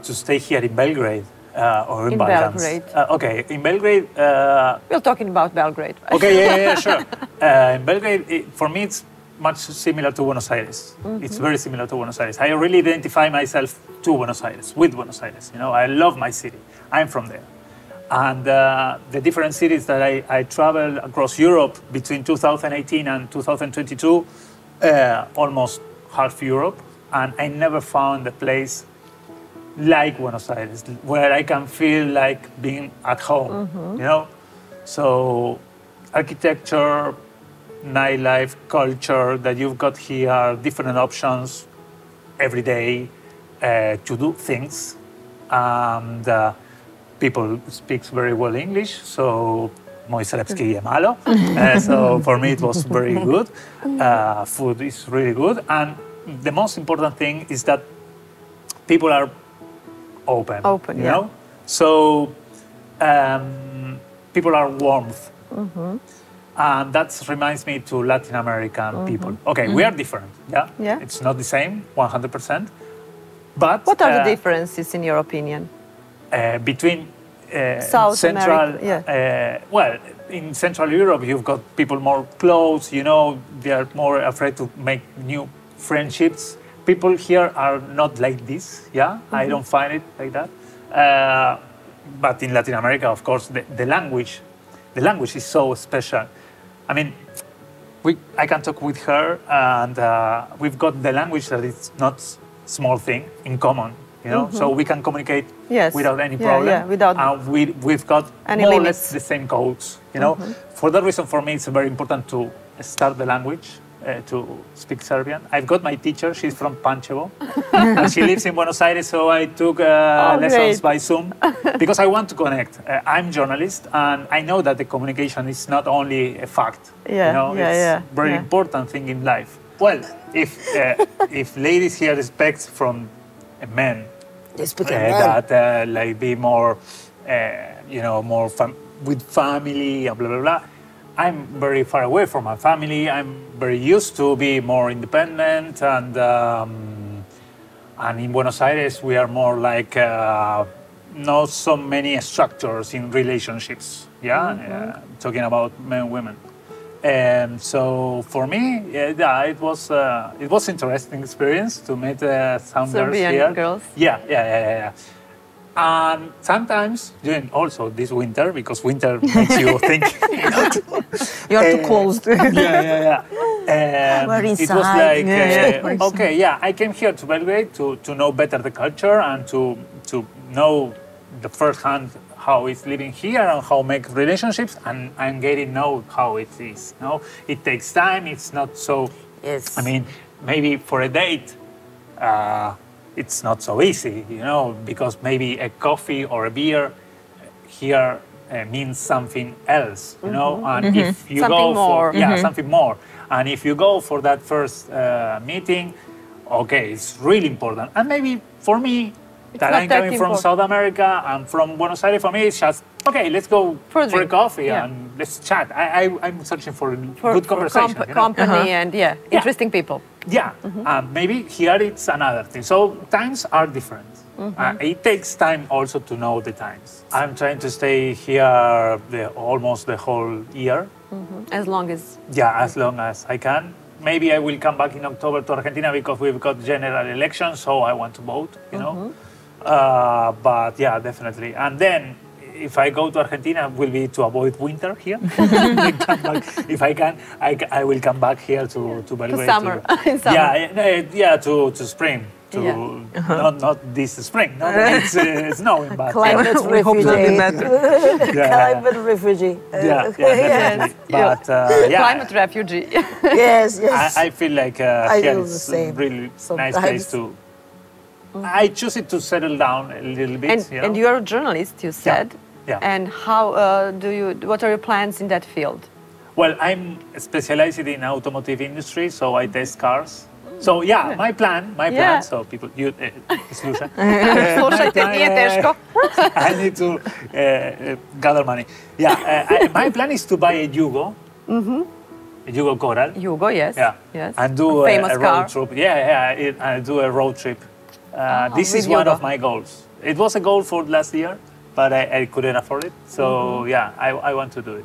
to stay here in Belgrade or in Balkans? Belgrade. Okay, in Belgrade. We're talking about Belgrade. Right? Okay, yeah, sure. In Belgrade, for me, it's much similar to Buenos Aires. It's very similar to Buenos Aires. I really identify myself to Buenos Aires, with Buenos Aires. You know, I love my city. I'm from there. And the different cities that I traveled across Europe between 2018 and 2022, almost half Europe, and I never found a place like Buenos Aires, where I can feel like being at home, you know? So architecture, nightlife, culture that you've got here, different options every day to do things. And people speak very well English, so mój serbski je malo. So for me it was very good. Food is really good. And the most important thing is that people are open, you know? So people are warmth. And that reminds me to Latin American people. Okay, we are different, yeah? It's not the same, 100%. But what are the differences, in your opinion? Between South Central, America, well, in Central Europe, you've got people more close, you know, they are more afraid to make new friendships. People here are not like this, yeah? I don't find it like that. But in Latin America, of course, the language is so special. I mean, I can talk with her, and we've got the language that is not small thing in common, you know, so we can communicate without any problem. And we've got more or less the same codes, you know. For that reason, for me, it's very important to start the language, to speak Serbian. I've got my teacher, she's from Pančevo, and she lives in Buenos Aires, so I took lessons by Zoom, because I want to connect. I'm a journalist, and I know that the communication is not only a fact, you know, it's a very important thing in life. Well, if ladies here expect from men that like be more, you know, more with family and blah blah blah, I'm very far away from my family. I'm very used to be more independent, and in Buenos Aires we are more like not so many structures in relationships. Talking about men and women. So for me, it was interesting experience to meet some Serbian girls. Yeah. And sometimes during also this winter, because winter makes you think you are too closed. Yeah. We're inside. It was like okay, yeah, I came here to Belgrade to know better the culture and to know the first hand how it's living here and how make relationships, and I'm getting know how it is. You know, it takes time. It's not so. Yes. I mean, maybe for a date, it's not so easy. You know, because maybe a coffee or a beer here means something else. You know, and if you something go more. for something more, and if you go for that first meeting, okay, it's really important. And maybe for me, that I'm coming from South America and from Buenos Aires, for me it's just, okay, let's go for a coffee and let's chat. I'm searching for good conversation. Company and interesting people. Yeah, maybe here it's another thing. So times are different. It takes time also to know the times. I'm trying to stay here almost the whole year. As long as... Yeah, as long as I can. Maybe I will come back in October to Argentina because we've got general elections, so I want to vote, you know. But yeah, definitely. And then if I go to Argentina, it will be to avoid winter here. If I can, I will come back here to Belgrade. To summer. In summer. Yeah, to spring. Not this spring. No, it's snowing. But climate refugee. Climate refugee. Yeah, definitely. But climate refugee. Yes. I feel like here is a really nice place to. I choose it to settle down a little bit. And you are a journalist, you said. Yeah. And how what are your plans in that field? Well, I'm specialized in automotive industry, so I test cars. So yeah, my plan, so people, slušaj. Slušajte, nije teško. I need to gather money. Yeah, my plan is to buy a Yugo. A Yugo Coral. Yugo, yes. Yeah. Yes. And do a road trip. Yeah, I do a road trip. This is one of my goals. It was a goal for last year, but I couldn't afford it. So yeah, I want to do it.